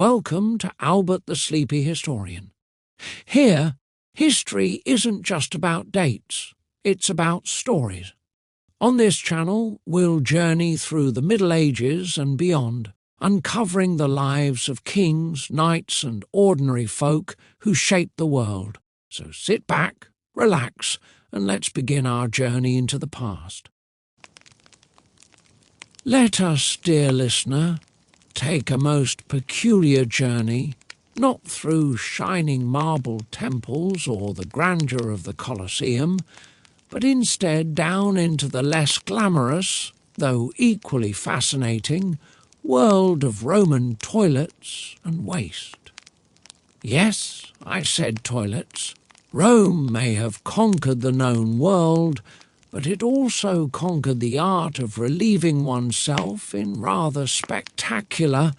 Welcome to Albert the Sleepy Historian. Here, history isn't just about dates, it's about stories. On this channel, we'll journey through the Middle Ages and beyond, uncovering the lives of kings, knights and ordinary folk who shaped the world. So sit back, relax, and let's begin our journey into the past. Let us, dear listener, take a most peculiar journey, not through shining marble temples or the grandeur of the Colosseum, but instead down into the less glamorous, though equally fascinating, world of Roman toilets and waste. Yes, I said toilets. Rome may have conquered the known world, but it also conquered the art of relieving oneself in rather spectacular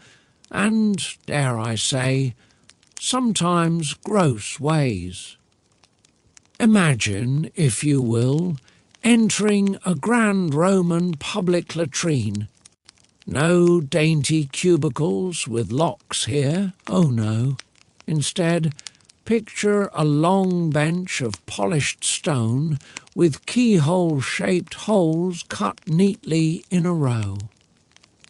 and, dare I say, sometimes gross ways. Imagine, if you will, entering a grand Roman public latrine. No dainty cubicles with locks here, oh no. Instead, picture a long bench of polished stone with keyhole-shaped holes cut neatly in a row.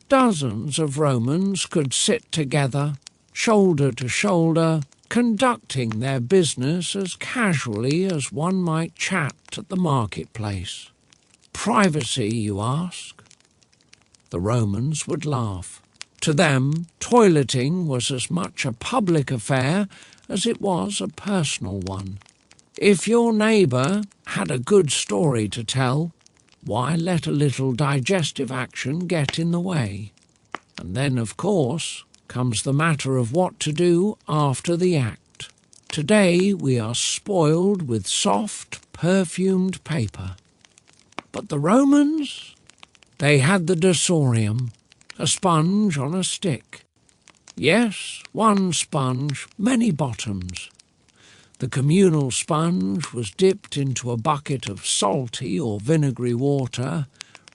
Dozens of Romans could sit together, shoulder to shoulder, conducting their business as casually as one might chat at the marketplace. Privacy, you ask? The Romans would laugh. To them, toileting was as much a public affair as it was a personal one. If your neighbour had a good story to tell, why let a little digestive action get in the way? And then, of course, comes the matter of what to do after the act. Today we are spoiled with soft, perfumed paper. But the Romans? They had the dorsorium, a sponge on a stick. Yes, one sponge, many bottoms. The communal sponge was dipped into a bucket of salty or vinegary water,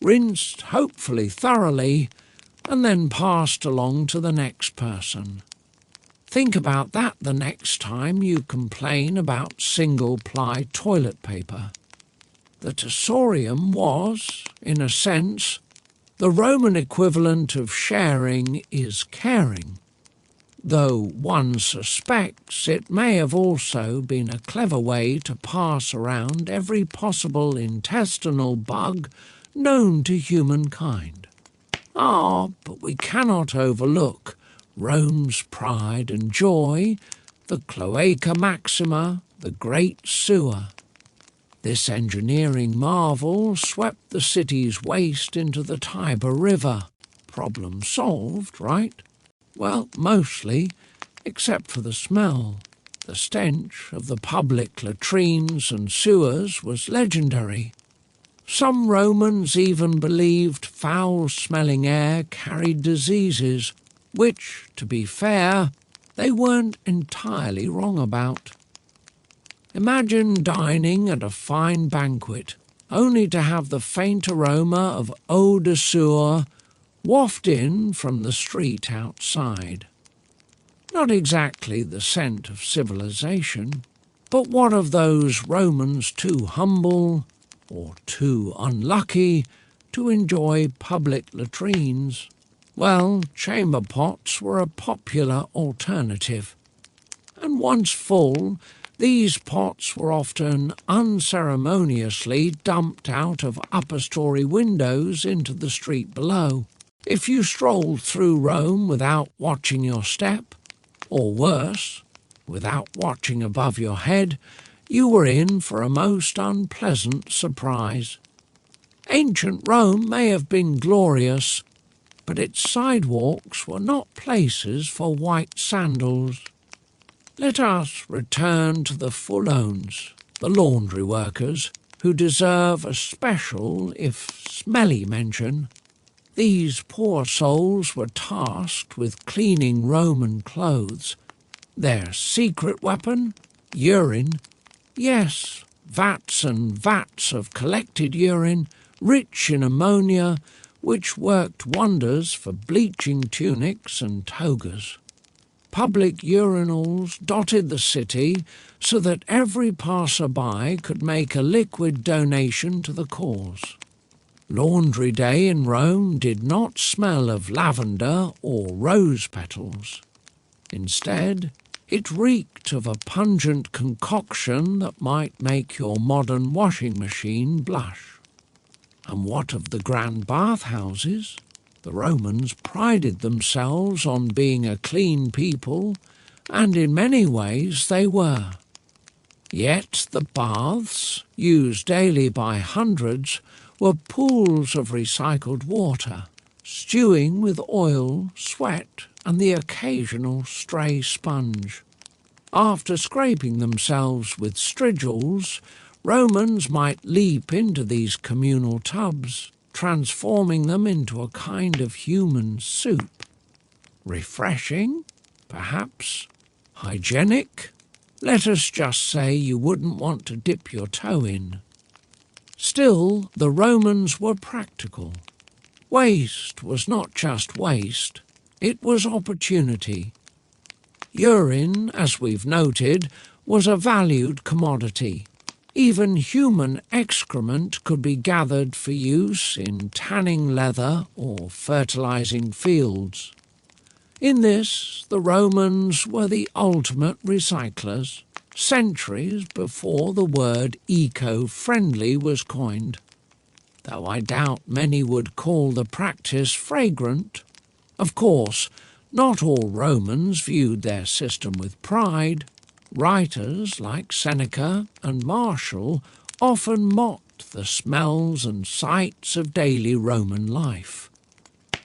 rinsed hopefully thoroughly, and then passed along to the next person. Think about that the next time you complain about single-ply toilet paper. The dorsorium was, in a sense, the Roman equivalent of sharing is caring, though one suspects it may have also been a clever way to pass around every possible intestinal bug known to humankind. But we cannot overlook Rome's pride and joy, the Cloaca Maxima, the Great Sewer. This engineering marvel swept the city's waste into the Tiber River. Problem solved, right? Well, mostly, except for the smell. The stench of the public latrines and sewers was legendary. Some Romans even believed foul-smelling air carried diseases, which, to be fair, they weren't entirely wrong about. Imagine dining at a fine banquet, only to have the faint aroma of eau de sewer waft in from the street outside. Not exactly the scent of civilization, but what of those Romans too humble or too unlucky to enjoy public latrines? Well, chamber pots were a popular alternative. And once full, these pots were often unceremoniously dumped out of upper-story windows into the street below. If you strolled through Rome without watching your step, or worse, without watching above your head, you were in for a most unpleasant surprise. Ancient Rome may have been glorious, but its sidewalks were not places for white sandals. Let us return to the Fullones, the laundry workers, who deserve a special, if smelly, mention. These poor souls were tasked with cleaning Roman clothes. Their secret weapon? Urine. Yes, vats and vats of collected urine, rich in ammonia, which worked wonders for bleaching tunics and togas. Public urinals dotted the city so that every passer-by could make a liquid donation to the cause. Laundry day in Rome did not smell of lavender or rose petals. Instead, it reeked of a pungent concoction that might make your modern washing machine blush. And what of the grand bathhouses? The Romans prided themselves on being a clean people, and in many ways they were. Yet the baths, used daily by hundreds, were pools of recycled water, stewing with oil, sweat, and the occasional stray sponge. After scraping themselves with strigils, Romans might leap into these communal tubs, transforming them into a kind of human soup. Refreshing, perhaps. Hygienic. Let us just say you wouldn't want to dip your toe in. Still, the Romans were practical. Waste was not just waste, it was opportunity. Urine, as we've noted, was a valued commodity. Even human excrement could be gathered for use in tanning leather or fertilizing fields. In this, the Romans were the ultimate recyclers, centuries before the word eco-friendly was coined. Though I doubt many would call the practice fragrant. Of course, not all Romans viewed their system with pride. Writers like Seneca and Martial often mocked the smells and sights of daily Roman life.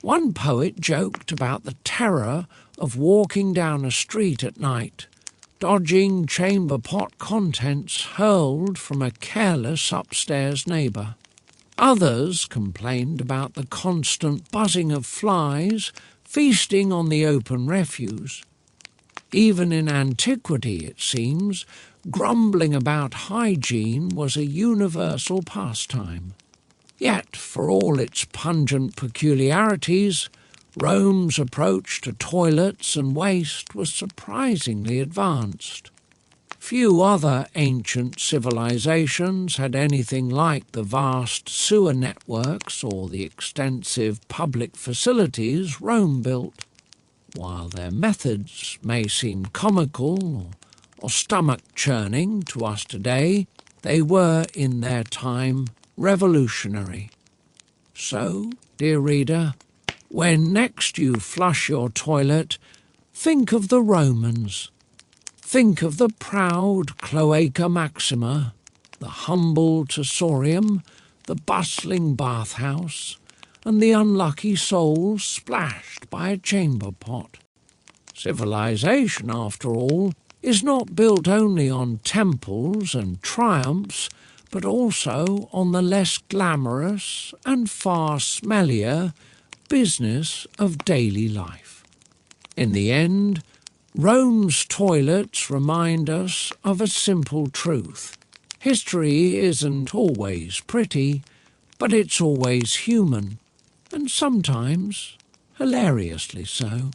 One poet joked about the terror of walking down a street at night, dodging chamber pot contents hurled from a careless upstairs neighbour. Others complained about the constant buzzing of flies feasting on the open refuse. Even in antiquity, it seems, grumbling about hygiene was a universal pastime. Yet, for all its pungent peculiarities, Rome's approach to toilets and waste was surprisingly advanced. Few other ancient civilizations had anything like the vast sewer networks or the extensive public facilities Rome built. While their methods may seem comical or stomach-churning to us today, they were, in their time, revolutionary. So, dear reader, when next you flush your toilet, think of the Romans. Think of the proud Cloaca Maxima, the humble Tesorium, the bustling bathhouse, and the unlucky souls splashed by a chamber pot. Civilization, after all, is not built only on temples and triumphs, but also on the less glamorous and far smellier business of daily life. In the end, Rome's toilets remind us of a simple truth. History isn't always pretty, but it's always human, and sometimes hilariously so.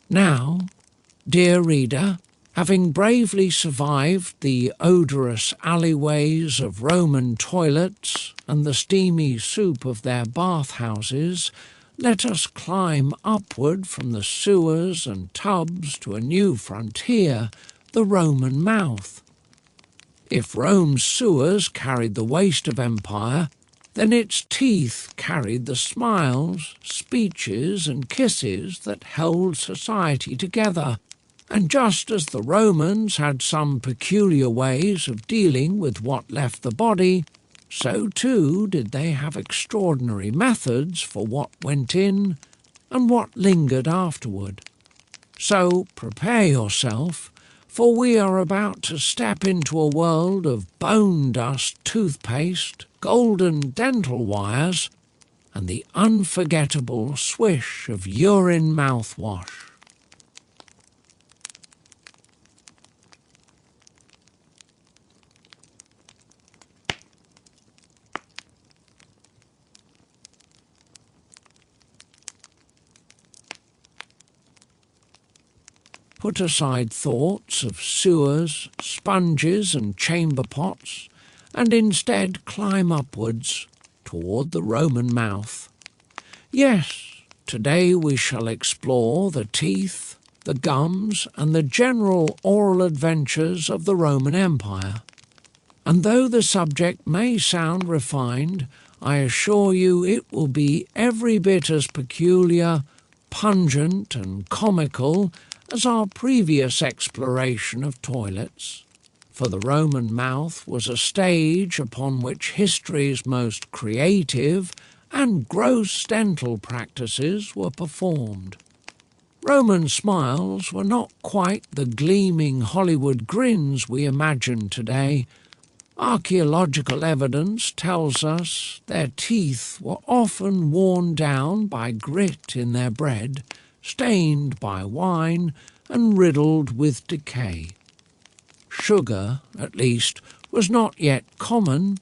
Now, dear reader, having bravely survived the odorous alleyways of Roman toilets and the steamy soup of their bathhouses, let us climb upward from the sewers and tubs to a new frontier, the Roman mouth. If Rome's sewers carried the waste of empire, then its teeth carried the smiles, speeches, and kisses that held society together. And just as the Romans had some peculiar ways of dealing with what left the body, so too did they have extraordinary methods for what went in and what lingered afterward. So prepare yourself, for we are about to step into a world of bone dust toothpaste, golden dental wires, and the unforgettable swish of urine mouthwash. Put aside thoughts of sewers, sponges and chamber pots, and instead climb upwards toward the Roman mouth. Yes, today we shall explore the teeth, the gums, and the general oral adventures of the Roman Empire. And though the subject may sound refined, I assure you it will be every bit as peculiar, pungent, and comical as our previous exploration of toilets. For the Roman mouth was a stage upon which history's most creative and gross dental practices were performed. Roman smiles were not quite the gleaming Hollywood grins we imagine today. Archaeological evidence tells us their teeth were often worn down by grit in their bread, stained by wine, and riddled with decay. Sugar, at least, was not yet common,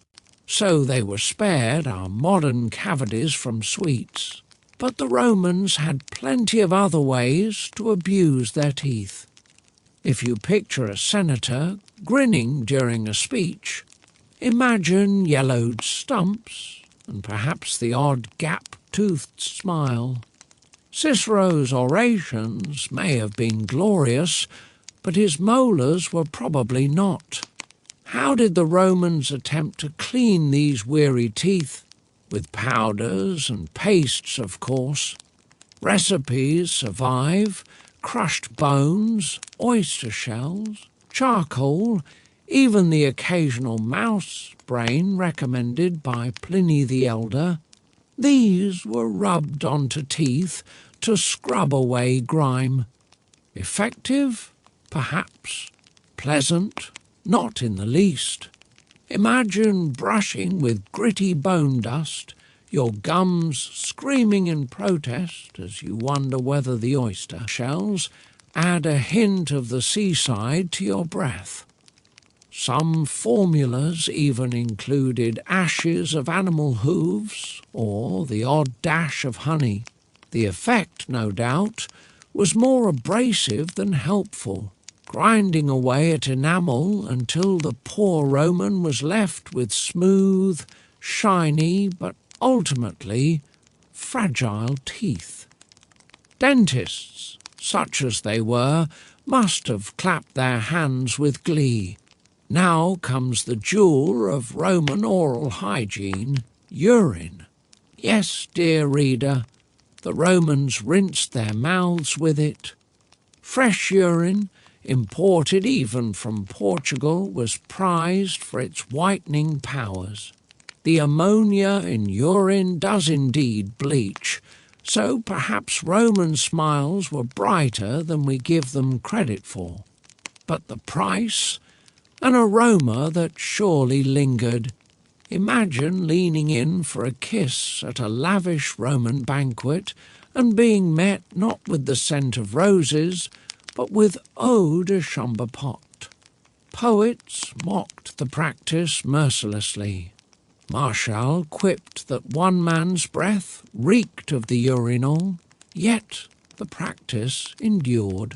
so they were spared our modern cavities from sweets. But the Romans had plenty of other ways to abuse their teeth. If you picture a senator grinning during a speech, imagine yellowed stumps and perhaps the odd gap-toothed smile. Cicero's orations may have been glorious, but his molars were probably not. How did the Romans attempt to clean these weary teeth? With powders and pastes, of course. Recipes survive: crushed bones, oyster shells, charcoal, even the occasional mouse brain recommended by Pliny the Elder. These were rubbed onto teeth to scrub away grime. Effective? Perhaps. Pleasant? Not in the least. Imagine brushing with gritty bone dust, your gums screaming in protest as you wonder whether the oyster shells add a hint of the seaside to your breath. Some formulas even included ashes of animal hooves or the odd dash of honey. The effect, no doubt, was more abrasive than helpful, grinding away at enamel until the poor Roman was left with smooth, shiny, but ultimately fragile teeth. Dentists, such as they were, must have clapped their hands with glee. Now comes the jewel of Roman oral hygiene, urine. Yes, dear reader, the Romans rinsed their mouths with it. Fresh urine, imported even from Portugal, was prized for its whitening powers. The ammonia in urine does indeed bleach, so perhaps Roman smiles were brighter than we give them credit for. But the price? An aroma that surely lingered. Imagine leaning in for a kiss at a lavish Roman banquet and being met not with the scent of roses, but with eau de chambre pot. Poets mocked the practice mercilessly. Martial quipped that one man's breath reeked of the urinal, yet the practice endured.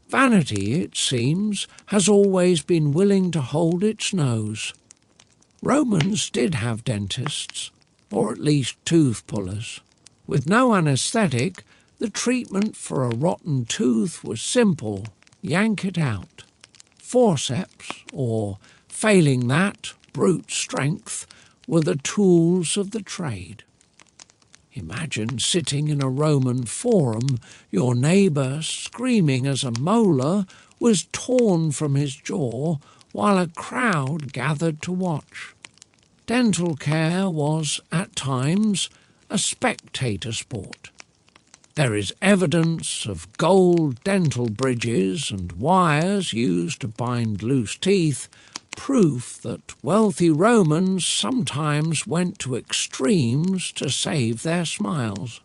Vanity, it seems, has always been willing to hold its nose. Romans did have dentists, or at least tooth pullers. With no anaesthetic, the treatment for a rotten tooth was simple: yank it out. Forceps, or, failing that, brute strength, were the tools of the trade. Imagine sitting in a Roman forum, your neighbour screaming as a molar was torn from his jaw while a crowd gathered to watch. Dental care was, at times, a spectator sport. There is evidence of gold dental bridges and wires used to bind loose teeth, proof that wealthy Romans sometimes went to extremes to save their smiles.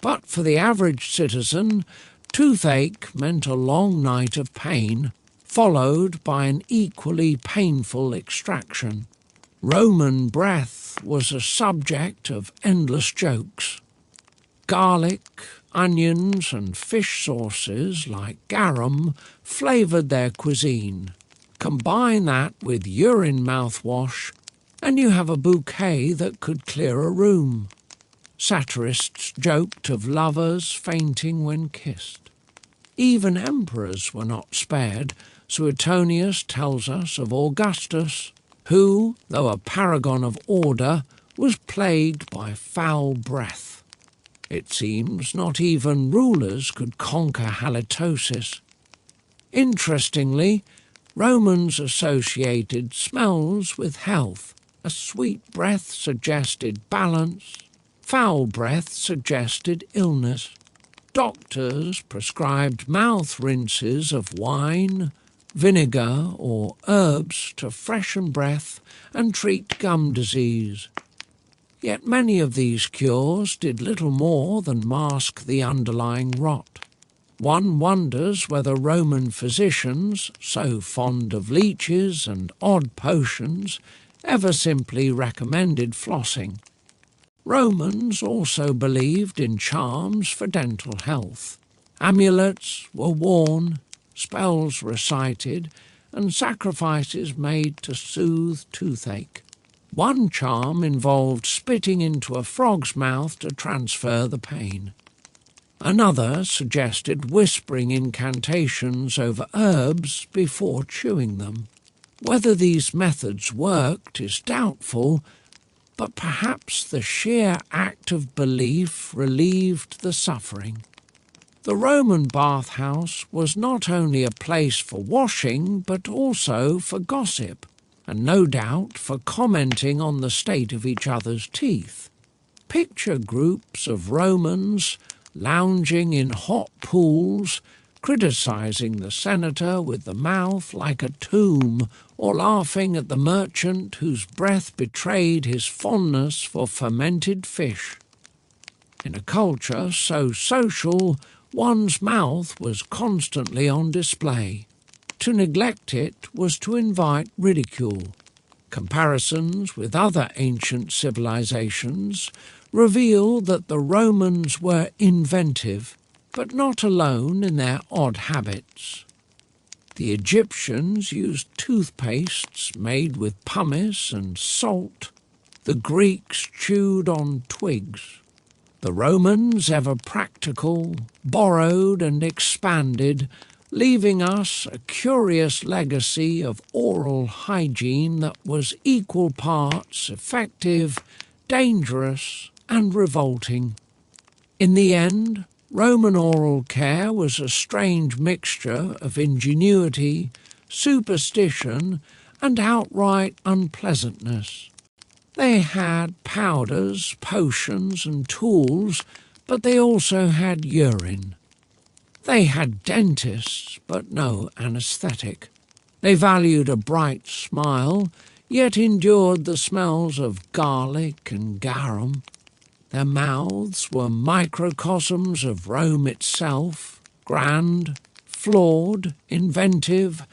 But for the average citizen, toothache meant a long night of pain, followed by an equally painful extraction. Roman breath was a subject of endless jokes. Garlic, onions and fish sauces like garum flavoured their cuisine. Combine that with urine mouthwash and you have a bouquet that could clear a room. Satirists joked of lovers fainting when kissed. Even emperors were not spared. Suetonius tells us of Augustus, who, though a paragon of order, was plagued by foul breath. It seems not even rulers could conquer halitosis. Interestingly, Romans associated smells with health. A sweet breath suggested balance. Foul breath suggested illness. Doctors prescribed mouth rinses of wine, vinegar or herbs to freshen breath and treat gum disease. Yet many of these cures did little more than mask the underlying rot. One wonders whether Roman physicians, so fond of leeches and odd potions, ever simply recommended flossing. Romans also believed in charms for dental health. Amulets were worn, spells recited, and sacrifices made to soothe toothache. One charm involved spitting into a frog's mouth to transfer the pain. Another suggested whispering incantations over herbs before chewing them. Whether these methods worked is doubtful, but perhaps the sheer act of belief relieved the suffering. The Roman bathhouse was not only a place for washing, but also for gossip, and no doubt for commenting on the state of each other's teeth. Picture groups of Romans lounging in hot pools, criticising the senator with the mouth like a tomb, or laughing at the merchant whose breath betrayed his fondness for fermented fish. In a culture so social, one's mouth was constantly on display. To neglect it was to invite ridicule. Comparisons with other ancient civilizations reveal that the Romans were inventive, but not alone in their odd habits. The Egyptians used toothpastes made with pumice and salt. The Greeks chewed on twigs. The Romans, ever practical, borrowed and expanded, leaving us a curious legacy of oral hygiene that was equal parts effective, dangerous, and revolting. In the end, Roman oral care was a strange mixture of ingenuity, superstition, and outright unpleasantness. They had powders, potions, and tools, but they also had urine. They had dentists, but no anaesthetic. They valued a bright smile, yet endured the smells of garlic and garum. Their mouths were microcosms of Rome itself, grand, flawed, inventive,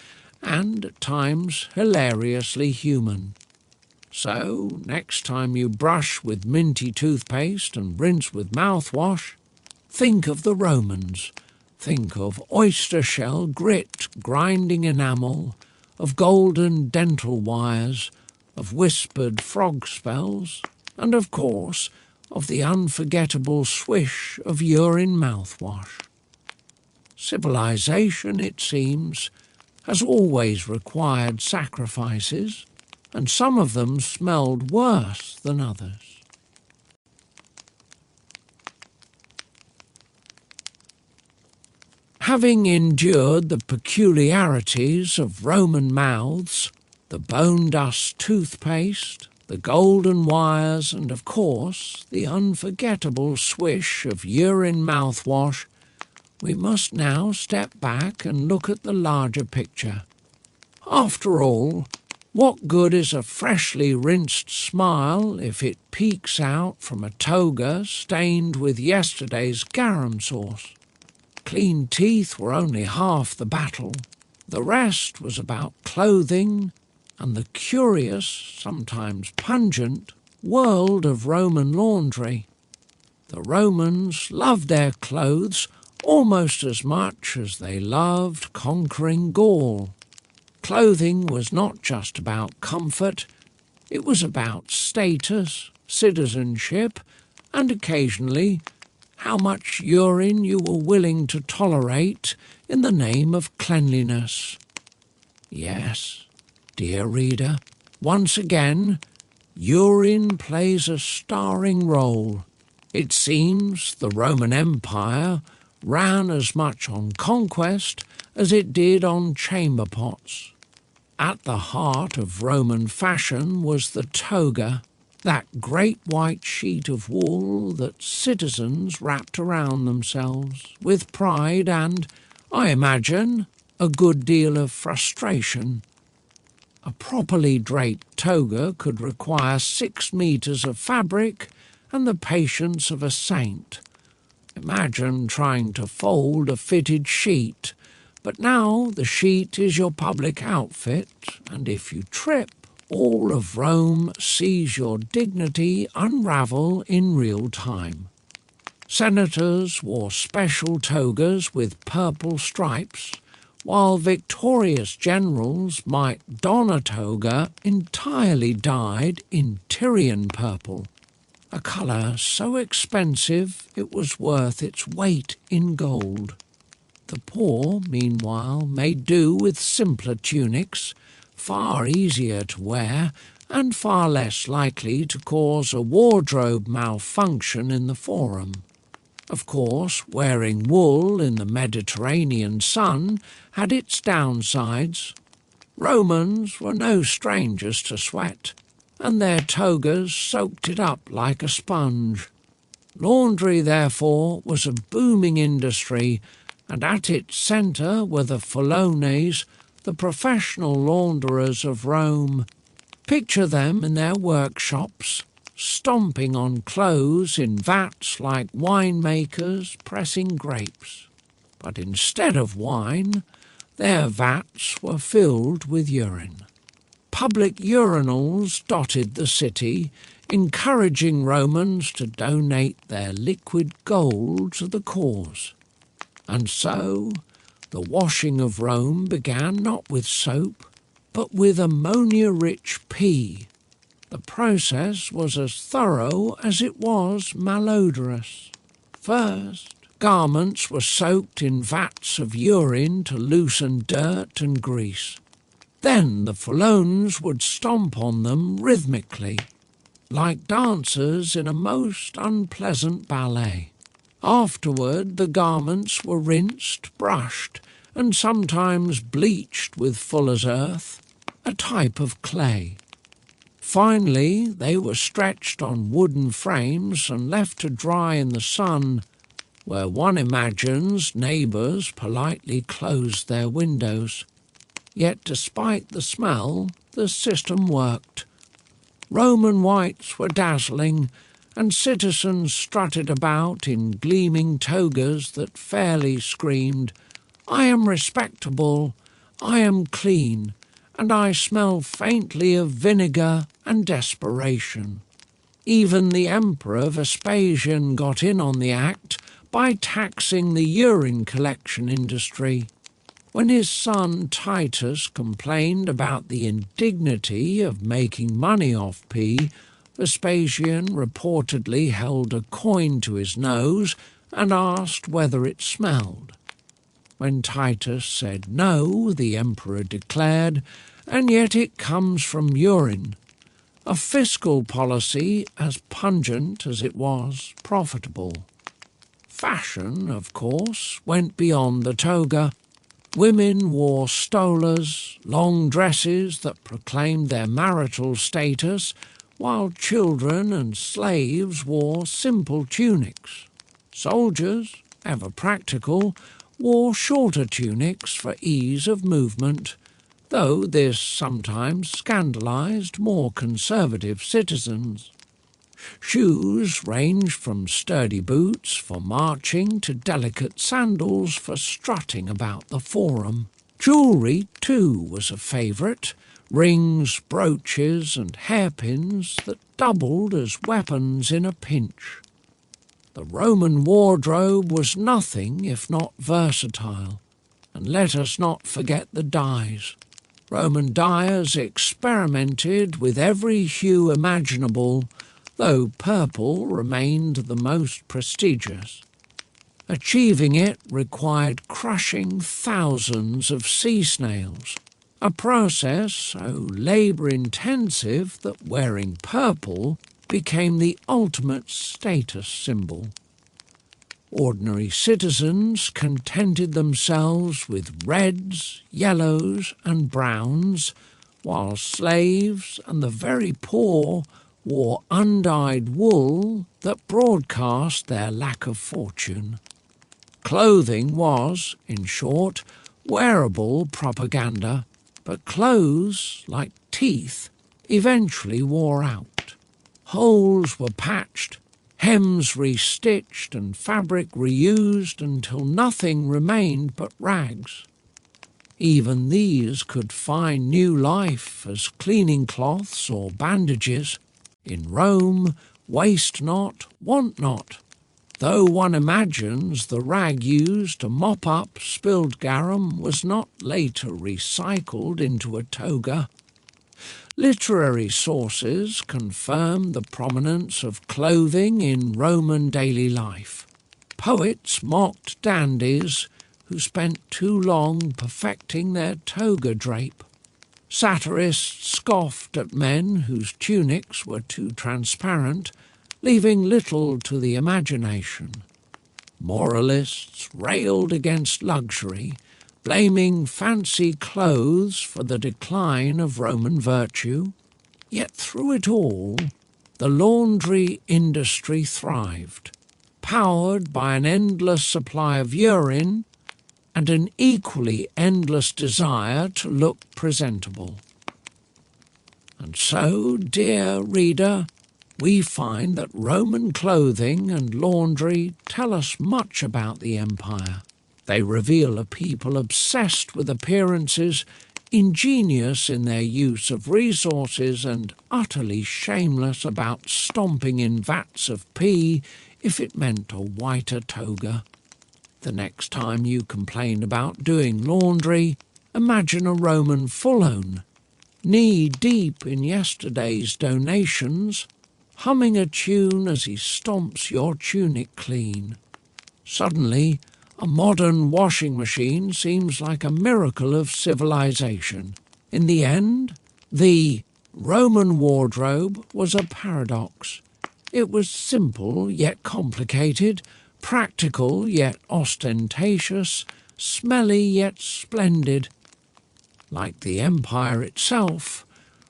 and at times hilariously human. So, next time you brush with minty toothpaste and rinse with mouthwash, think of the Romans. Think of oyster shell grit grinding enamel, of golden dental wires, of whispered frog spells, and of course of the unforgettable swish of urine mouthwash. Civilization, it seems, has always required sacrifices, and some of them smelled worse than others. Having endured the peculiarities of Roman mouths, the bone dust toothpaste, the golden wires, and of course the unforgettable swish of urine mouthwash, we must now step back and look at the larger picture. After all, what good is a freshly rinsed smile if it peeks out from a toga stained with yesterday's garum sauce? Clean teeth were only half the battle. The rest was about clothing and the curious, sometimes pungent, world of Roman laundry. The Romans loved their clothes almost as much as they loved conquering Gaul. Clothing was not just about comfort, it was about status, citizenship, and occasionally how much urine you were willing to tolerate in the name of cleanliness. Yes, dear reader, once again, urine plays a starring role. It seems the Roman Empire ran as much on conquest as it did on chamber pots. At the heart of Roman fashion was the toga, that great white sheet of wool that citizens wrapped around themselves with pride and, I imagine, a good deal of frustration. A properly draped toga could require 6 meters of fabric and the patience of a saint. Imagine trying to fold a fitted sheet, but now the sheet is your public outfit, and if you trip, all of Rome sees your dignity unravel in real time. Senators wore special togas with purple stripes, while victorious generals might don a toga entirely dyed in Tyrian purple, a colour so expensive it was worth its weight in gold. The poor, meanwhile, made do with simpler tunics, far easier to wear and far less likely to cause a wardrobe malfunction in the Forum. Of course, wearing wool in the Mediterranean sun had its downsides. Romans were no strangers to sweat, and their togas soaked it up like a sponge. Laundry, therefore, was a booming industry, and at its centre were the Folones, the professional launderers of Rome. Picture them in their workshops, stomping on clothes in vats like winemakers pressing grapes. But instead of wine, their vats were filled with urine. Public urinals dotted the city, encouraging Romans to donate their liquid gold to the cause. And so the washing of Rome began not with soap, but with ammonia-rich pee. The process was as thorough as it was malodorous. First, garments were soaked in vats of urine to loosen dirt and grease. Then the Folones would stomp on them rhythmically, like dancers in a most unpleasant ballet. Afterward, the garments were rinsed, brushed, and sometimes bleached with fuller's earth, a type of clay. Finally, they were stretched on wooden frames and left to dry in the sun, where one imagines neighbours politely closed their windows. Yet despite the smell, the system worked. Roman whites were dazzling, and citizens strutted about in gleaming togas that fairly screamed, "I am respectable, I am clean, and I smell faintly of vinegar and desperation." Even the Emperor Vespasian got in on the act by taxing the urine collection industry. When his son Titus complained about the indignity of making money off pee, Vespasian reportedly held a coin to his nose and asked whether it smelled. When Titus said no, the emperor declared, "And yet it comes from urine," a fiscal policy as pungent as it was profitable. Fashion, of course, went beyond the toga. Women wore stolas, long dresses that proclaimed their marital status, while children and slaves wore simple tunics. Soldiers, ever practical, wore shorter tunics for ease of movement, though this sometimes scandalized more conservative citizens. Shoes ranged from sturdy boots for marching to delicate sandals for strutting about the Forum. Jewellery, too, was a favourite. Rings, brooches and hairpins that doubled as weapons in a pinch. The Roman wardrobe was nothing if not versatile, and let us not forget the dyes. Roman dyers experimented with every hue imaginable, though purple remained the most prestigious. Achieving it required crushing thousands of sea snails, a process so labour-intensive that wearing purple became the ultimate status symbol. Ordinary citizens contented themselves with reds, yellows and browns, while slaves and the very poor wore undyed wool that broadcast their lack of fortune. Clothing was, in short, wearable propaganda, but clothes, like teeth, eventually wore out. Holes were patched, hems restitched and fabric reused until nothing remained but rags. Even these could find new life as cleaning cloths or bandages. In Rome, waste not, want not, though one imagines the rag used to mop up spilled garum was not later recycled into a toga. Literary sources confirm the prominence of clothing in Roman daily life. Poets mocked dandies who spent too long perfecting their toga drape. Satirists scoffed at men whose tunics were too transparent, leaving little to the imagination. Moralists railed against luxury, blaming fancy clothes for the decline of Roman virtue. Yet through it all, the laundry industry thrived, powered by an endless supply of urine and an equally endless desire to look presentable. And so, dear reader, we find that Roman clothing and laundry tell us much about the empire. They reveal a people obsessed with appearances, ingenious in their use of resources and utterly shameless about stomping in vats of pee if it meant a whiter toga. The next time you complain about doing laundry, imagine a Roman full-on, knee-deep in yesterday's donations, humming a tune as he stomps your tunic clean. Suddenly, a modern washing machine seems like a miracle of civilization. In the end, the Roman wardrobe was a paradox. It was simple yet complicated, practical yet ostentatious, smelly yet splendid. Like the empire itself,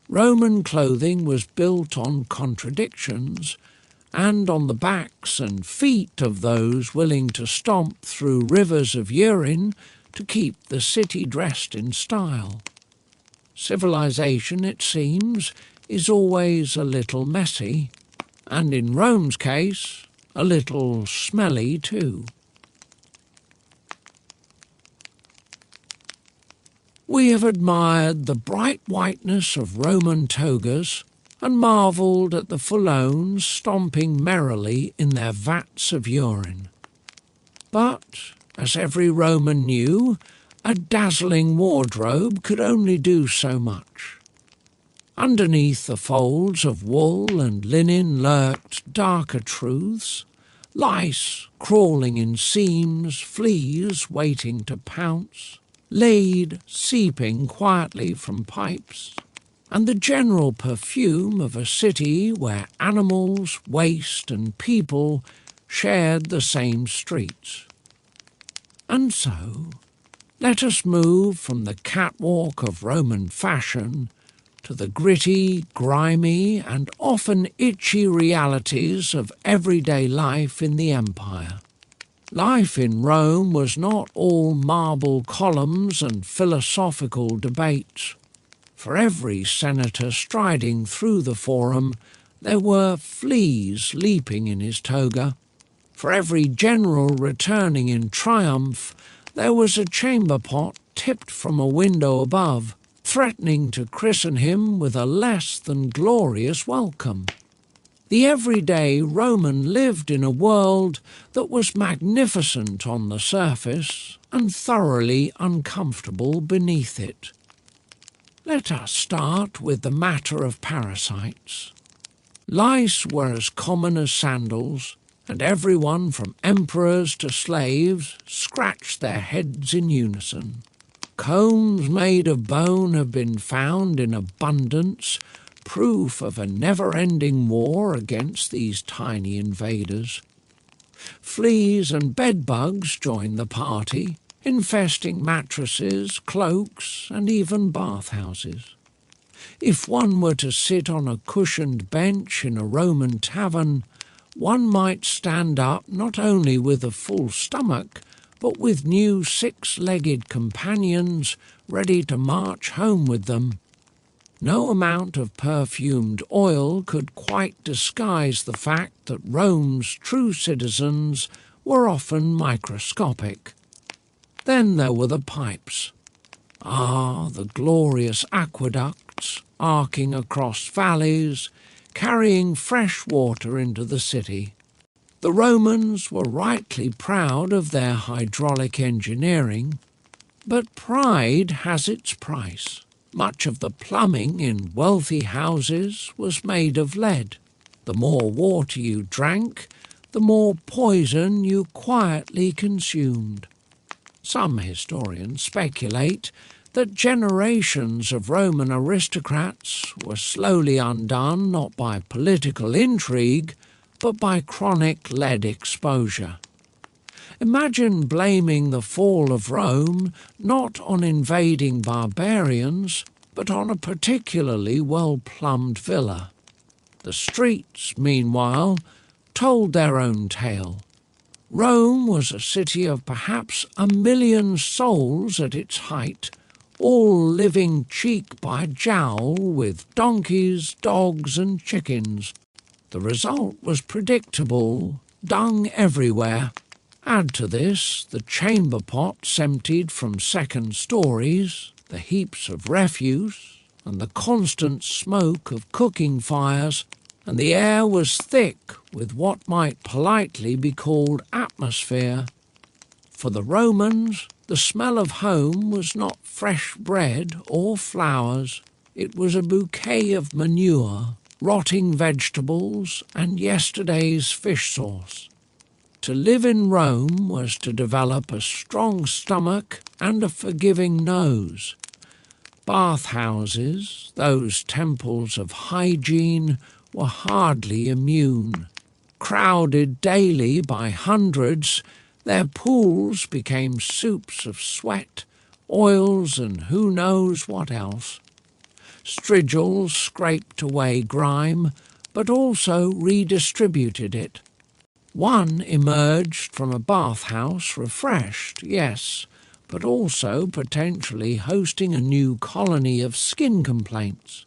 Roman clothing was built on contradictions, and on the backs and feet of those willing to stomp through rivers of urine to keep the city dressed in style. Civilization, it seems, is always a little messy, and in Rome's case, a little smelly too. We have admired the bright whiteness of Roman togas and marvelled at the fullones stomping merrily in their vats of urine. But, as every Roman knew, a dazzling wardrobe could only do so much. Underneath the folds of wool and linen lurked darker truths, lice crawling in seams, fleas waiting to pounce, lead seeping quietly from pipes, and the general perfume of a city where animals, waste and people shared the same streets. And so, let us move from the catwalk of Roman fashion to the gritty, grimy and often itchy realities of everyday life in the empire. Life in Rome was not all marble columns and philosophical debates. For every senator striding through the forum, there were fleas leaping in his toga. For every general returning in triumph, there was a chamber pot tipped from a window above, threatening to christen him with a less than glorious welcome. The everyday Roman lived in a world that was magnificent on the surface and thoroughly uncomfortable beneath it. Let us start with the matter of parasites. Lice were as common as sandals, and everyone from emperors to slaves scratched their heads in unison. Combs made of bone have been found in abundance, proof of a never-ending war against these tiny invaders. Fleas and bedbugs joined the party, infesting mattresses, cloaks, and even bathhouses. If one were to sit on a cushioned bench in a Roman tavern, one might stand up not only with a full stomach, but with new six-legged companions ready to march home with them. No amount of perfumed oil could quite disguise the fact that Rome's true citizens were often microscopic. Then there were the pipes. Ah, the glorious aqueducts, arcing across valleys, carrying fresh water into the city. The Romans were rightly proud of their hydraulic engineering, but pride has its price. Much of the plumbing in wealthy houses was made of lead. The more water you drank, the more poison you quietly consumed. Some historians speculate that generations of Roman aristocrats were slowly undone not by political intrigue, but by chronic lead exposure. Imagine blaming the fall of Rome not on invading barbarians, but on a particularly well-plumbed villa. The streets, meanwhile, told their own tale. Rome was a city of perhaps 1 million souls at its height, all living cheek by jowl with donkeys, dogs and chickens. The result was predictable: dung everywhere. Add to this the chamber pots emptied from second stories, the heaps of refuse, and the constant smoke of cooking fires, and the air was thick with what might politely be called atmosphere. For the Romans, the smell of home was not fresh bread or flowers. It was a bouquet of manure, rotting vegetables, and yesterday's fish sauce. To live in Rome was to develop a strong stomach and a forgiving nose. Bathhouses, those temples of hygiene, were hardly immune. Crowded daily by hundreds, their pools became soups of sweat, oils and who knows what else. Strigils scraped away grime, but also redistributed it. One emerged from a bathhouse refreshed, yes, but also potentially hosting a new colony of skin complaints.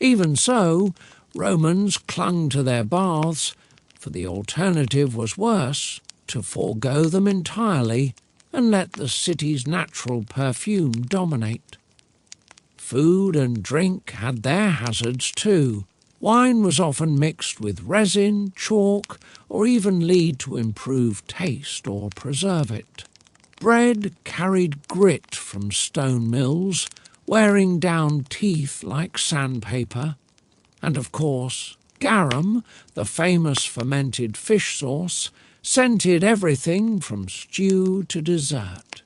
Even so, Romans clung to their baths, for the alternative was worse: to forego them entirely and let the city's natural perfume dominate. Food and drink had their hazards too. Wine was often mixed with resin, chalk, or even lead to improve taste or preserve it. Bread carried grit from stone mills, wearing down teeth like sandpaper. And of course, garum, the famous fermented fish sauce, scented everything from stew to dessert.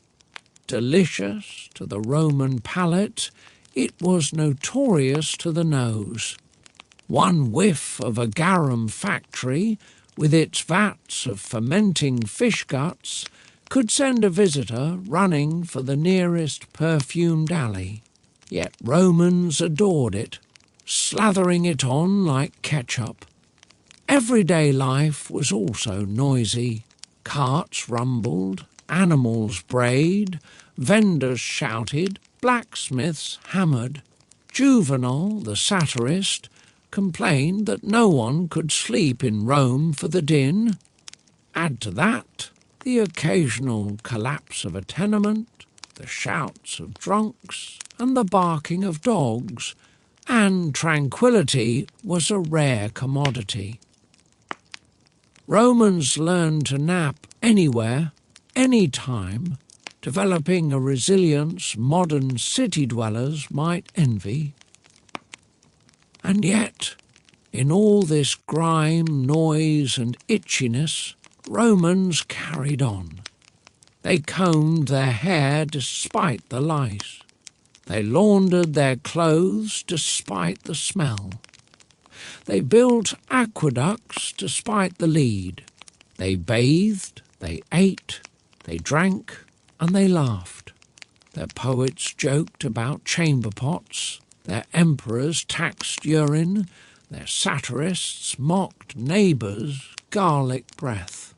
Delicious to the Roman palate, it was notorious to the nose. One whiff of a garum factory, with its vats of fermenting fish guts, could send a visitor running for the nearest perfumed alley. Yet Romans adored it, slathering it on like ketchup. Everyday life was also noisy. Carts rumbled, animals brayed, vendors shouted, blacksmiths hammered. Juvenal, the satirist, complained that no one could sleep in Rome for the din. Add to that the occasional collapse of a tenement, the shouts of drunks, and the barking of dogs, and tranquillity was a rare commodity. Romans learned to nap anywhere, anytime, developing a resilience modern city dwellers might envy. And yet, in all this grime, noise and itchiness, Romans carried on. They combed their hair despite the lice. They laundered their clothes despite the smell. They built aqueducts despite the lead. They bathed, they ate, they drank, and they laughed. Their poets joked about chamber pots, their emperors taxed urine, their satirists mocked neighbours' garlic breath.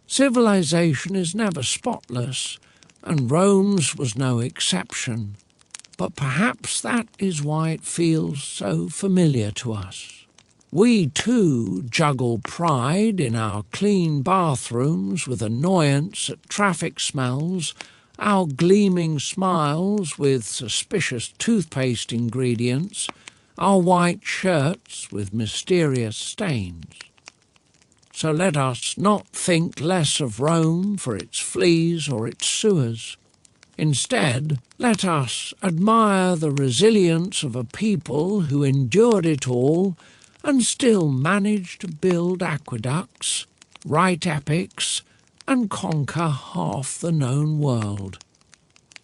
Civilization is never spotless, and Rome's was no exception. But perhaps that is why it feels so familiar to us. We too juggle pride in our clean bathrooms with annoyance at traffic smells, our gleaming smiles with suspicious toothpaste ingredients, our white shirts with mysterious stains. So let us not think less of Rome for its fleas or its sewers. Instead, let us admire the resilience of a people who endured it all and still managed to build aqueducts, write epics, and conquer half the known world.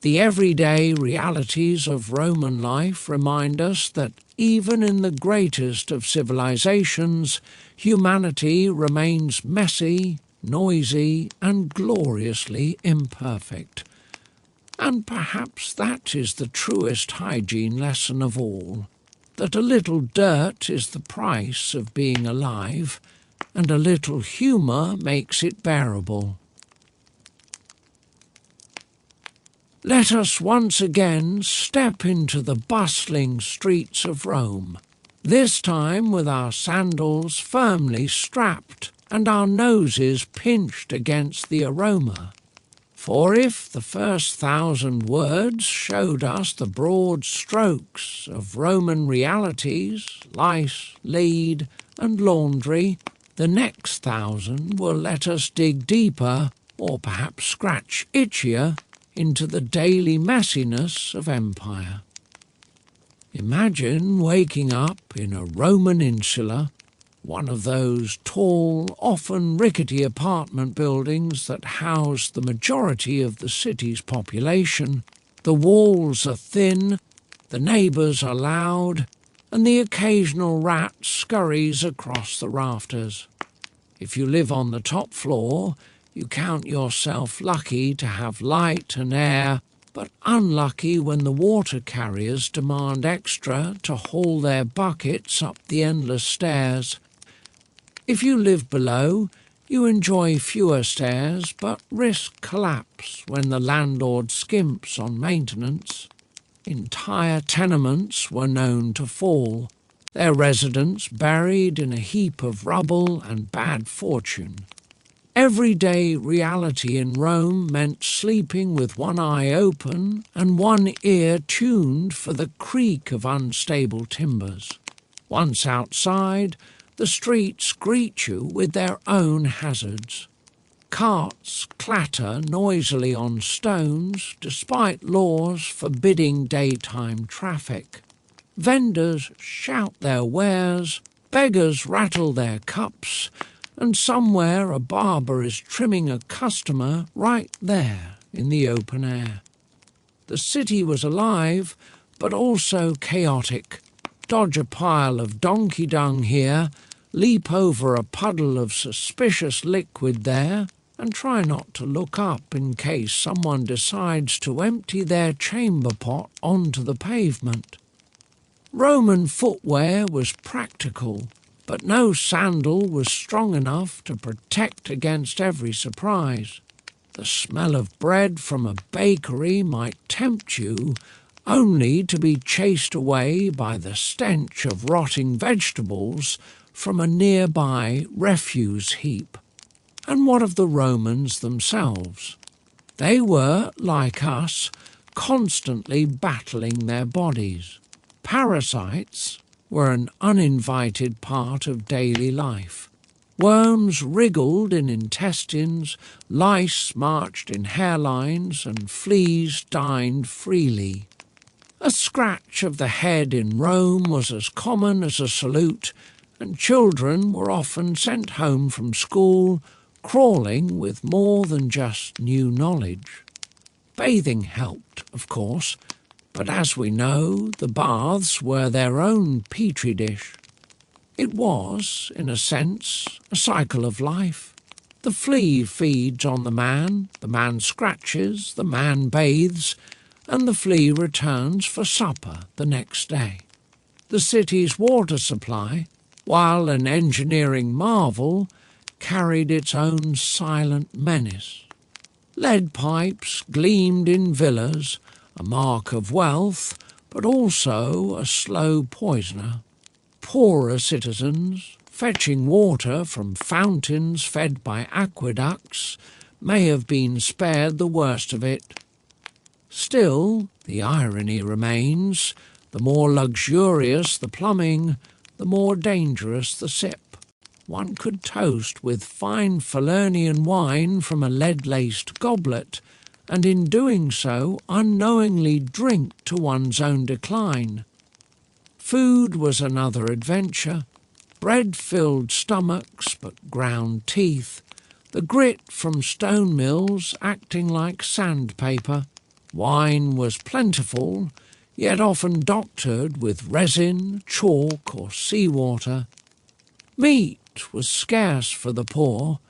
The everyday realities of Roman life remind us that even in the greatest of civilizations, humanity remains messy, noisy, and gloriously imperfect. And perhaps that is the truest hygiene lesson of all, that a little dirt is the price of being alive, and a little humour makes it bearable. Let us once again step into the bustling streets of Rome, this time with our sandals firmly strapped and our noses pinched against the aroma. For if the first 1,000 words showed us the broad strokes of Roman realities, lice, lead, and laundry, the next 1,000 will let us dig deeper, or perhaps scratch itchier, into the daily messiness of empire. Imagine waking up in a Roman insula, one of those tall, often rickety apartment buildings that house the majority of the city's population. The walls are thin, the neighbours are loud, and the occasional rat scurries across the rafters. If you live on the top floor, you count yourself lucky to have light and air, but unlucky when the water carriers demand extra to haul their buckets up the endless stairs. If you live below, you enjoy fewer stairs, but risk collapse when the landlord skimps on maintenance. Entire tenements were known to fall, their residents buried in a heap of rubble and bad fortune. Everyday reality in Rome meant sleeping with one eye open and one ear tuned for the creak of unstable timbers. Once outside, the streets greet you with their own hazards. Carts clatter noisily on stones despite laws forbidding daytime traffic. Vendors shout their wares, beggars rattle their cups, and somewhere a barber is trimming a customer right there in the open air. The city was alive, but also chaotic. Dodge a pile of donkey dung here, leap over a puddle of suspicious liquid there, and try not to look up in case someone decides to empty their chamber pot onto the pavement. Roman footwear was practical, but no sandal was strong enough to protect against every surprise. The smell of bread from a bakery might tempt you, only to be chased away by the stench of rotting vegetables from a nearby refuse heap. And what of the Romans themselves? They were, like us, constantly battling their bodies. Parasites were an uninvited part of daily life. Worms wriggled in intestines, lice marched in hairlines, and fleas dined freely. A scratch of the head in Rome was as common as a salute, and children were often sent home from school crawling with more than just new knowledge. Bathing helped, of course, but as we know, the baths were their own petri dish. It was, in a sense, a cycle of life. The flea feeds on the man scratches, the man bathes, and the flea returns for supper the next day. The city's water supply, while an engineering marvel, carried its own silent menace. Lead pipes gleamed in villas, a mark of wealth, but also a slow poisoner. Poorer citizens, fetching water from fountains fed by aqueducts, may have been spared the worst of it. Still, the irony remains, the more luxurious the plumbing, the more dangerous the sip. One could toast with fine Falernian wine from a lead-laced goblet, and in doing so unknowingly drink to one's own decline. Food was another adventure. Bread-filled stomachs but ground teeth, the grit from stone mills acting like sandpaper. Wine was plentiful, yet often doctored with resin, chalk or seawater. Meat was scarce for the poor,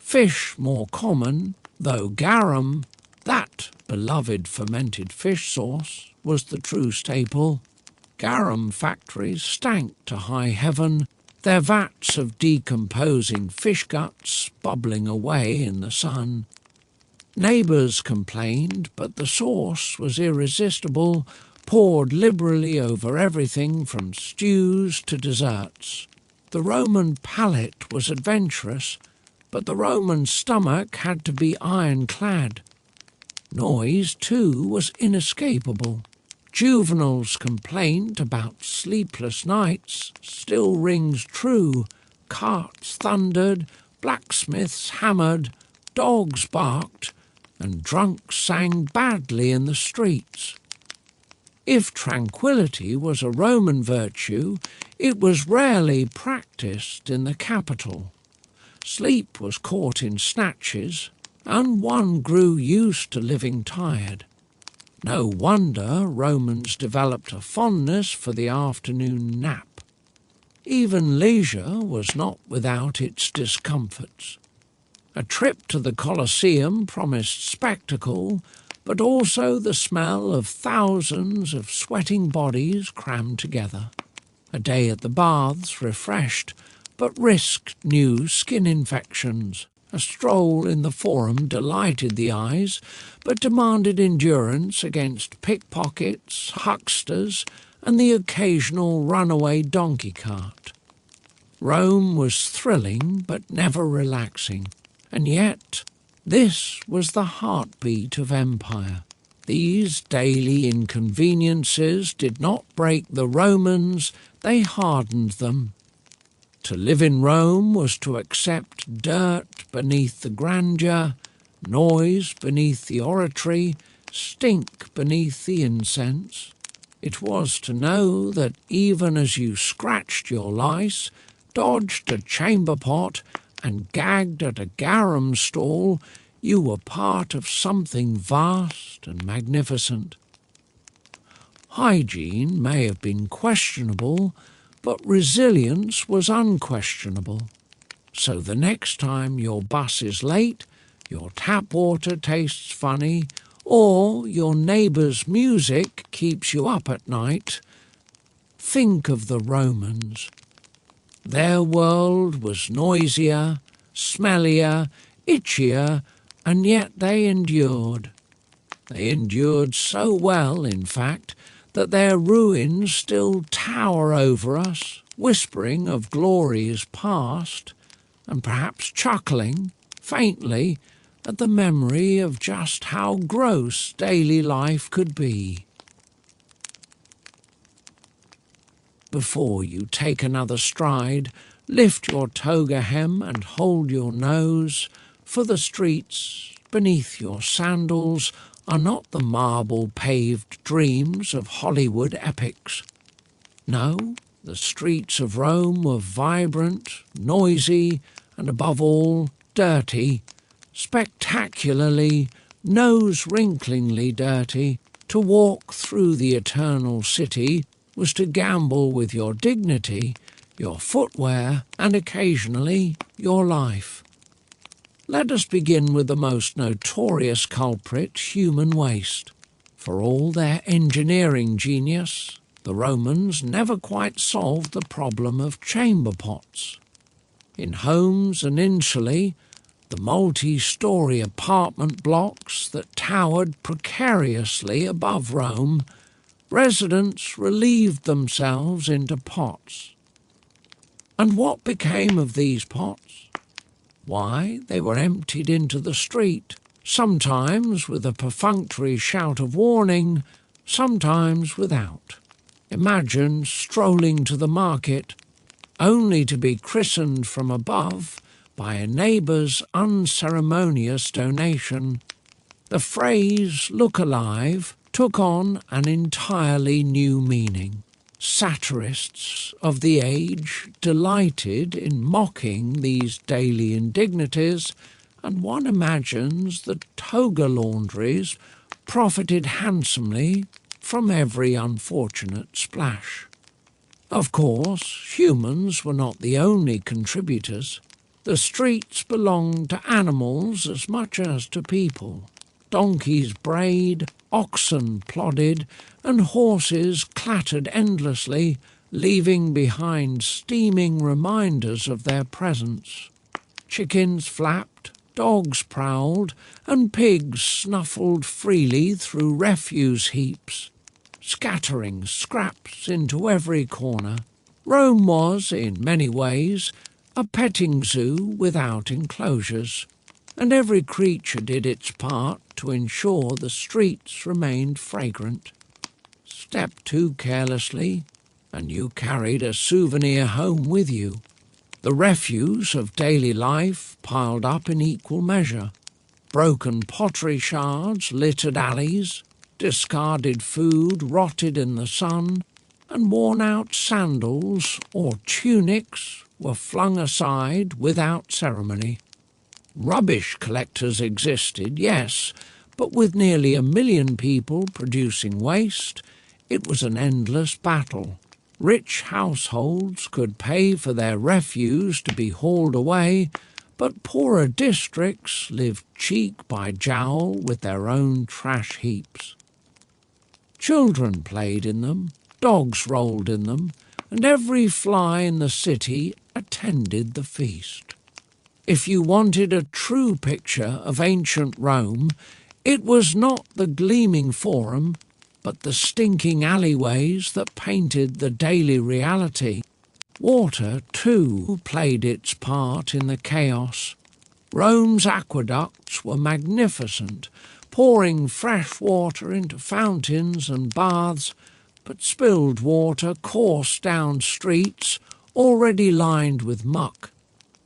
fish more common, though garum, that beloved fermented fish sauce, was the true staple. Garum factories stank to high heaven, their vats of decomposing fish guts bubbling away in the sun. Neighbours complained, but the sauce was irresistible, poured liberally over everything from stews to desserts. The Roman palate was adventurous, but the Roman stomach had to be ironclad. Noise, too, was inescapable. Juvenile's complaint about sleepless nights still rings true. Carts thundered, blacksmiths hammered, dogs barked, and drunks sang badly in the streets. If tranquillity was a Roman virtue, it was rarely practised in the capital. Sleep was caught in snatches, and one grew used to living tired. No wonder Romans developed a fondness for the afternoon nap. Even leisure was not without its discomforts. A trip to the Colosseum promised spectacle, but also the smell of thousands of sweating bodies crammed together. A day at the baths refreshed, but risked new skin infections. A stroll in the Forum delighted the eyes, but demanded endurance against pickpockets, hucksters, and the occasional runaway donkey cart. Rome was thrilling, but never relaxing, and yet this was the heartbeat of empire. These daily inconveniences did not break the Romans, they hardened them. To live in Rome was to accept dirt beneath the grandeur, noise beneath the oratory, stink beneath the incense. It was to know that even as you scratched your lice, dodged a chamber pot, and gagged at a garum stall, you were part of something vast and magnificent. Hygiene may have been questionable, but resilience was unquestionable. So the next time your bus is late, your tap water tastes funny, or your neighbour's music keeps you up at night, think of the Romans. Their world was noisier, smellier, itchier, and yet they endured. They endured so well, in fact, that their ruins still tower over us, whispering of glories past, and perhaps chuckling, faintly, at the memory of just how gross daily life could be. Before you take another stride, Lift your toga hem and hold your nose, for the streets beneath your sandals are not the marble-paved dreams of Hollywood epics. No, the streets of Rome were vibrant, noisy, and above all, dirty, spectacularly, nose-wrinklingly dirty. To walk through the eternal city was to gamble with your dignity, your footwear, and occasionally your life. Let us begin with the most notorious culprit, human waste. For all their engineering genius, the Romans never quite solved the problem of chamber pots. In homes and insulae, the multi-story apartment blocks that towered precariously above Rome, residents relieved themselves into pots. And what became of these pots? Why, they were emptied into the street, sometimes with a perfunctory shout of warning, sometimes without. Imagine strolling to the market, only to be christened from above by a neighbour's unceremonious donation. The phrase "look alive" took on an entirely new meaning. Satirists of the age delighted in mocking these daily indignities, and one imagines that toga laundries profited handsomely from every unfortunate splash. Of course, humans were not the only contributors. The streets belonged to animals as much as to people. Donkeys brayed, oxen plodded, and horses clattered endlessly, leaving behind steaming reminders of their presence. Chickens flapped, dogs prowled, and pigs snuffled freely through refuse heaps, scattering scraps into every corner. Rome was, in many ways, a petting zoo without enclosures, and every creature did its part to ensure the streets remained fragrant. Step too carelessly, and you carried a souvenir home with you. The refuse of daily life piled up in equal measure. Broken pottery shards littered alleys, discarded food rotted in the sun, and worn-out sandals or tunics were flung aside without ceremony. Rubbish collectors existed, yes, but with nearly 1 million people producing waste, it was an endless battle. Rich households could pay for their refuse to be hauled away, but poorer districts lived cheek by jowl with their own trash heaps. Children played in them, dogs rolled in them, and every fly in the city attended the feast. If you wanted a true picture of ancient Rome, it was not the gleaming forum, but the stinking alleyways that painted the daily reality. Water, too, played its part in the chaos. Rome's aqueducts were magnificent, pouring fresh water into fountains and baths, but spilled water coursed down streets already lined with muck,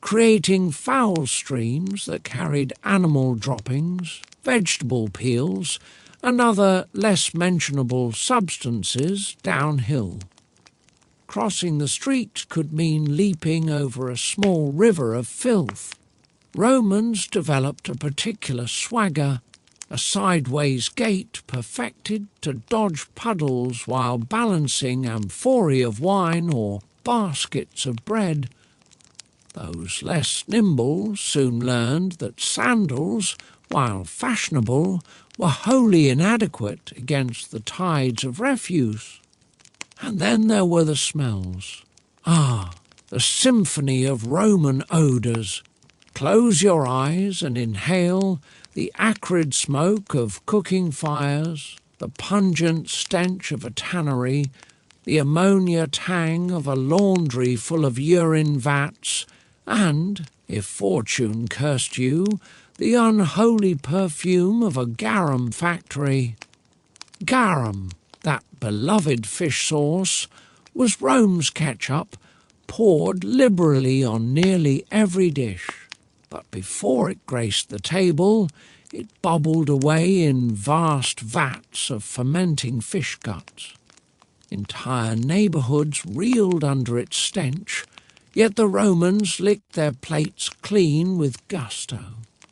creating foul streams that carried animal droppings, vegetable peels, and other less mentionable substances downhill. Crossing the street could mean leaping over a small river of filth. Romans developed a particular swagger, a sideways gait perfected to dodge puddles while balancing amphorae of wine or baskets of bread. Those less nimble soon learned that sandals, while fashionable, were wholly inadequate against the tides of refuse. And then there were the smells. The symphony of Roman odours. Close your eyes and inhale the acrid smoke of cooking fires, the pungent stench of a tannery, the ammonia tang of a laundry full of urine vats, and, if fortune cursed you, the unholy perfume of a garum factory. Garum, that beloved fish sauce, was Rome's ketchup, poured liberally on nearly every dish, but before it graced the table, it bubbled away in vast vats of fermenting fish guts. Entire neighbourhoods reeled under its stench, yet the Romans licked their plates clean with gusto.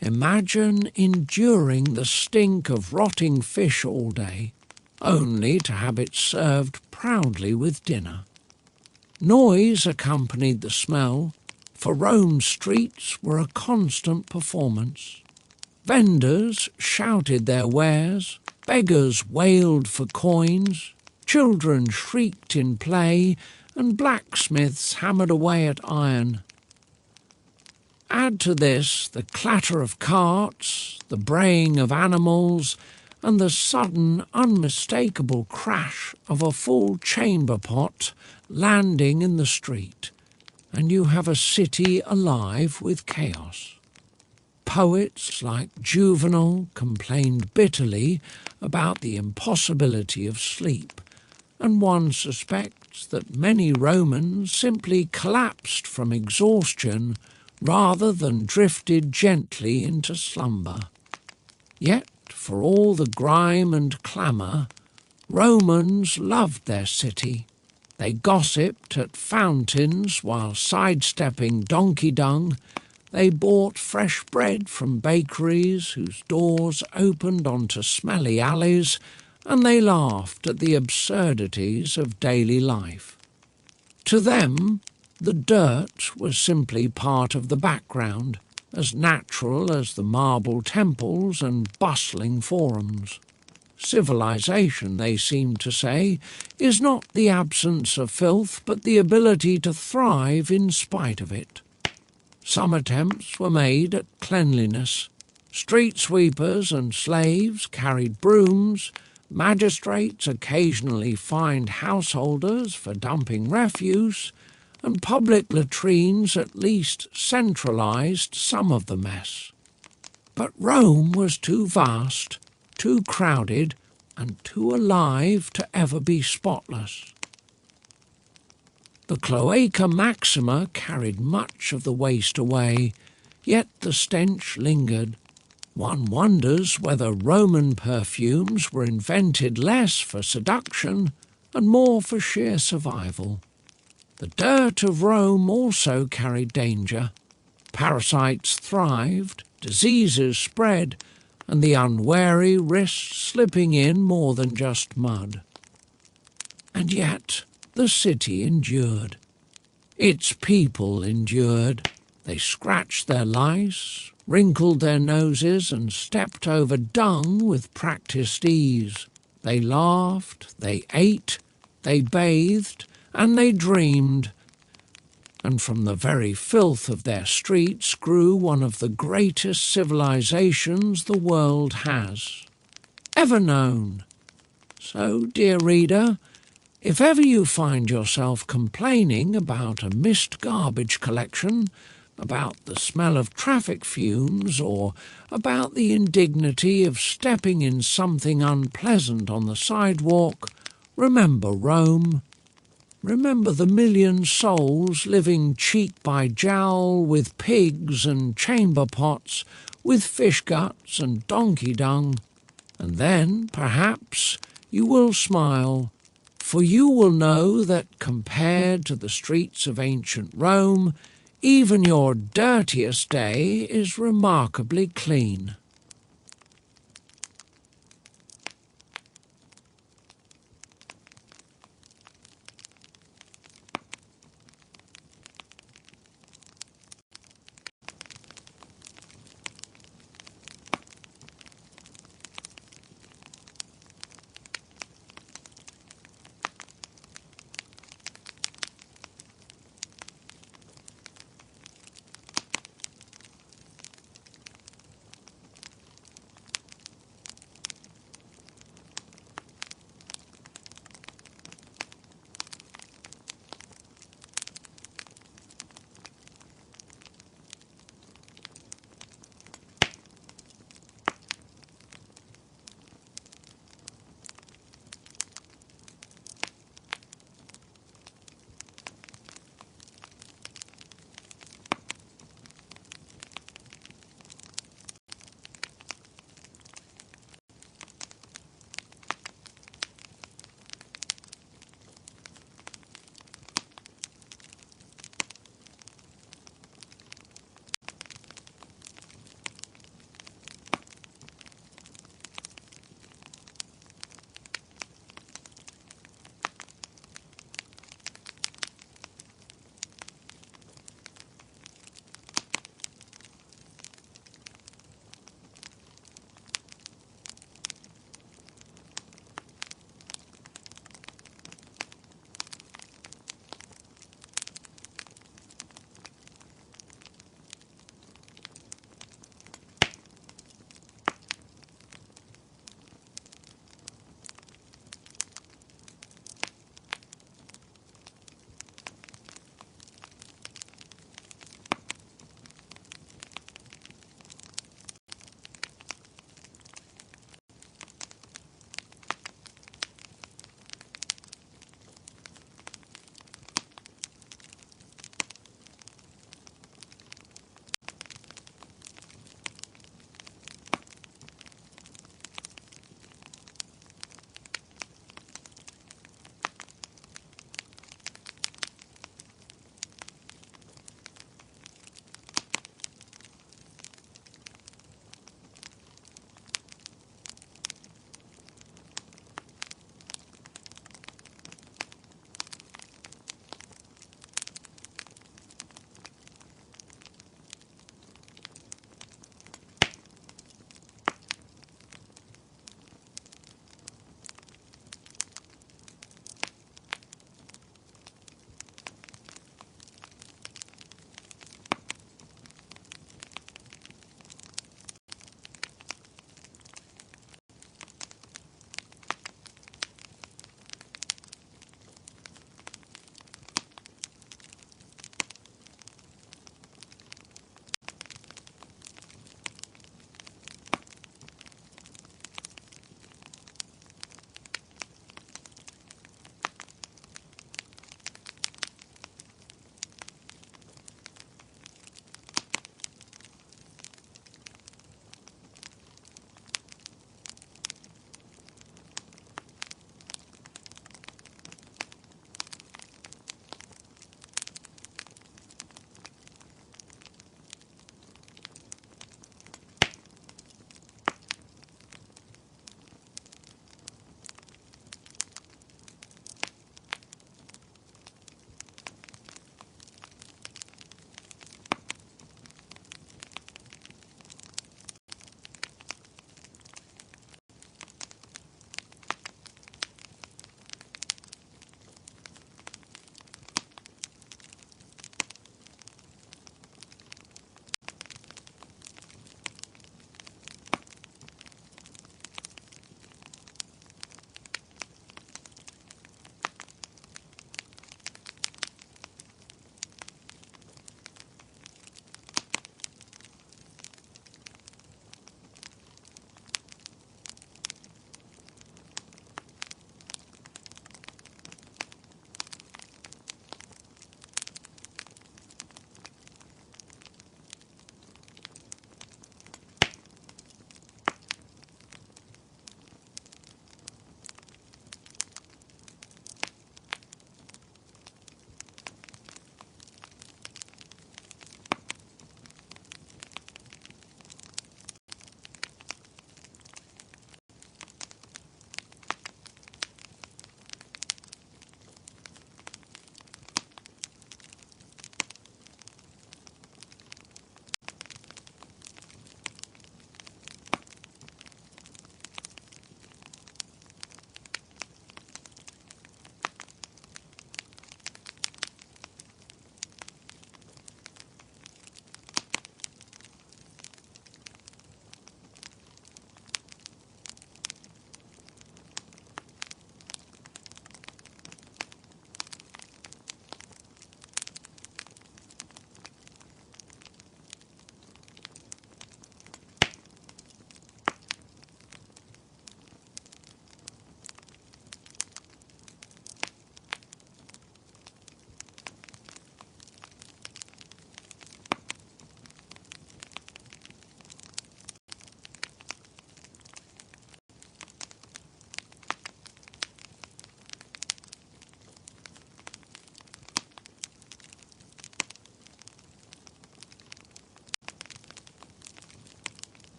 Imagine enduring the stink of rotting fish all day, only to have it served proudly with dinner. Noise accompanied the smell, for Rome's streets were a constant performance. Vendors shouted their wares, beggars wailed for coins, children shrieked in play, and blacksmiths hammered away at iron. Add to this the clatter of carts, the braying of animals, and the sudden, unmistakable crash of a full chamber pot landing in the street, and you have a city alive with chaos. Poets like Juvenal complained bitterly about the impossibility of sleep, and one suspects that many Romans simply collapsed from exhaustion rather than drifted gently into slumber. Yet, for all the grime and clamour, Romans loved their city. They gossiped at fountains while sidestepping donkey dung. They bought fresh bread from bakeries whose doors opened onto smelly alleys, and they laughed at the absurdities of daily life. To them, the dirt was simply part of the background, as natural as the marble temples and bustling forums. Civilization, they seem to say, is not the absence of filth, but the ability to thrive in spite of it. Some attempts were made at cleanliness. Street sweepers and slaves carried brooms, magistrates occasionally fined householders for dumping refuse, and public latrines at least centralised some of the mess. But Rome was too vast, too crowded, and too alive to ever be spotless. The Cloaca Maxima carried much of the waste away, yet the stench lingered. One wonders whether Roman perfumes were invented less for seduction and more for sheer survival. The dirt of Rome also carried danger. Parasites thrived, diseases spread, and the unwary risked slipping in more than just mud. And yet the city endured. Its people endured. They scratched their lice, wrinkled their noses, and stepped over dung with practised ease. They laughed, they ate, they bathed, and they dreamed. And from the very filth of their streets grew one of the greatest civilizations the world has ever known. So, dear reader, if ever you find yourself complaining about a missed garbage collection, about the smell of traffic fumes, or about the indignity of stepping in something unpleasant on the sidewalk, remember Rome. Remember the million souls living cheek by jowl with pigs and chamber pots, with fish guts and donkey dung. And then, perhaps, you will smile, for you will know that compared to the streets of ancient Rome, even your dirtiest day is remarkably clean.